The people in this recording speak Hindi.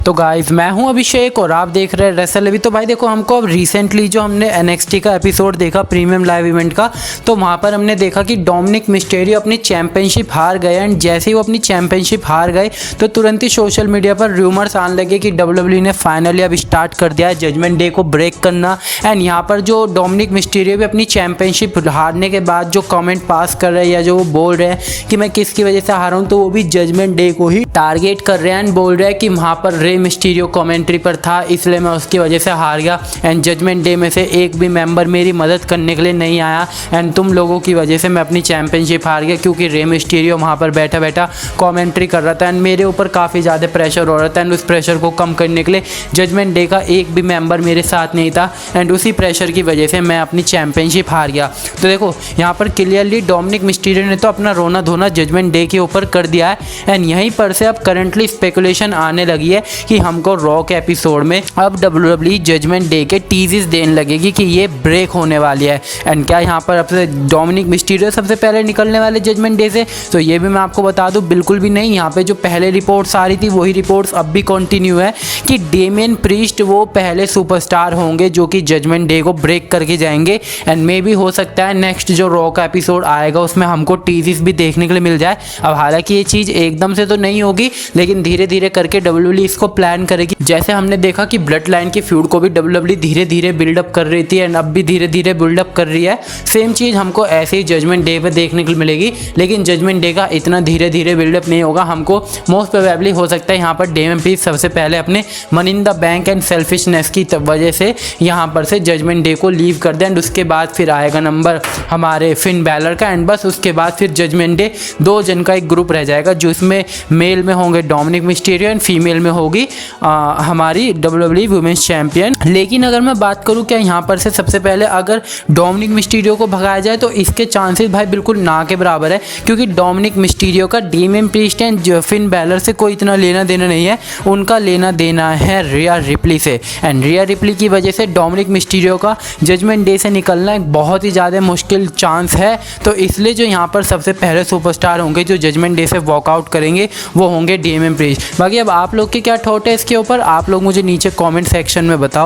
तो गाइस मैं हूं अभिषेक और आप देख रहे हैं रेसल अभी। तो भाई देखो, हमको अब रिसेंटली जो हमने NXT का एपिसोड देखा प्रीमियम लाइव इवेंट का, तो वहां पर हमने देखा कि डोमिनिक मिस्टेरियो अपनी चैंपियनशिप हार गए। एंड जैसे ही वो अपनी चैंपियनशिप हार गए तो तुरंत ही सोशल मीडिया पर रूमर्स आने लगे कि WWE ने फाइनली अब स्टार्ट कर दिया है जजमेंट डे को ब्रेक करना। एंड यहाँ पर जो डोमिनिक मिस्टेरियो भी अपनी चैंपियनशिप हारने के बाद जो कमेंट पास कर रहे हैं या जो वो बोल रहे हैं कि मैं किसकी वजह से हारा हूँ, तो वो भी जजमेंट डे को ही टारगेट कर रहे हैं एंड बोल रहे हैं कि वहाँ पर मिस्टीरियो कमेंट्री पर था इसलिए मैं उसकी वजह से हार गया। एंड जजमेंट डे में से एक भी मेंबर मेरी मदद करने के लिए नहीं आया एंड तुम लोगों की वजह से मैं अपनी चैंपियनशिप हार गया, क्योंकि रे मिस्टीरियो वहाँ पर बैठा बैठा कमेंट्री कर रहा था एंड मेरे ऊपर काफ़ी ज़्यादा प्रेशर हो रहा था। एंड उस प्रेशर को कम करने के लिए जजमेंट डे का एक भी मेंबर मेरे साथ नहीं था एंड उसी प्रेशर की वजह से मैं अपनी चैंपियनशिप हार गया। तो देखो यहाँ पर क्लियरली डोमिनिक मिस्टीरियो ने तो अपना रोना धोना जजमेंट डे के ऊपर कर दिया है। एंड यहीं पर से अब करंटली स्पेकुलेशन आने लगी है कि हमको रॉ के एपिसोड में अब WWE जजमेंट डे के टीजेस देने लगेगी कि ये ब्रेक होने वाली है। एंड क्या यहाँ पर अब से डोमिनिक मिस्टीरियो सबसे पहले निकलने वाले जजमेंट डे से, तो ये भी मैं आपको बता दूं बिल्कुल भी नहीं। यहाँ पे जो पहले रिपोर्ट्स आ रही थी वही रिपोर्ट्स अब भी कंटिन्यू है कि डेमियन प्रीस्ट वो पहले सुपरस्टार होंगे जो कि जजमेंट डे को ब्रेक करके जाएंगे। एंड मे भी हो सकता है नेक्स्ट जो रॉ का एपिसोड आएगा उसमें हमको टीजेस भी देखने के लिए मिल जाए। अब हालांकि ये चीज़ एकदम से तो नहीं होगी, लेकिन धीरे धीरे करके WWE इसको प्लान करेगी। जैसे हमने देखा कि ब्लड लाइन के फ्यूड को भी WWE धीरे धीरे बिल्डअप कर रही थी एंड अब भी धीरे धीरे बिल्डअप कर रही है। सेम चीज़ हमको ऐसे ही जजमेंट डे पे देखने को मिलेगी, लेकिन जजमेंट डे का इतना धीरे धीरे बिल्डअप नहीं होगा। हमको मोस्ट प्रोबेबली हो सकता है यहाँ पर डेमियन प्रीस्ट सबसे पहले अपने money in the bank and selfishness की वजह से यहाँ पर से जजमेंट डे को लीव कर दें एंड उसके बाद फिर आएगा नंबर हमारे फिन बैलर का। एंड बस उसके बाद फिर जजमेंट डे 2 जन का एक ग्रुप रह जाएगा, जिसमें मेल में होंगे डोमिनिक मिस्टीरियो एंड फीमेल में होगी हमारी WWE वुमेन्स चैंपियन। लेकिन अगर मैं बात करूं क्या यहाँ पर से सबसे पहले अगर डोमिनिक मिस्टीरियो को भगाया जाए तो इसके चांसेस भाई बिल्कुल ना के बराबर है, क्योंकि डोमिनिक मिस्टीरियो का Damien priest and Finn Balor से कोई इतना लेना देना नहीं है। उनका लेना देना है रिया रिप्ली से। एंड रिया रिप्ली की वजह से डोमिनिक मिस्टीरियो का जजमेंट डे से निकलना एक बहुत ही ज़्यादा मुश्किल चांस है। तो इसलिए जो यहाँ पर सबसे पहले सुपरस्टार होंगे जो जजमेंट डे से वॉकआउट करेंगे वो होंगे डेमियन प्रीस्ट। बाकी अब आप लोग के क्या थॉट है इसके ऊपर, आप लोग मुझे नीचे कमेंट सेक्शन में बताओ।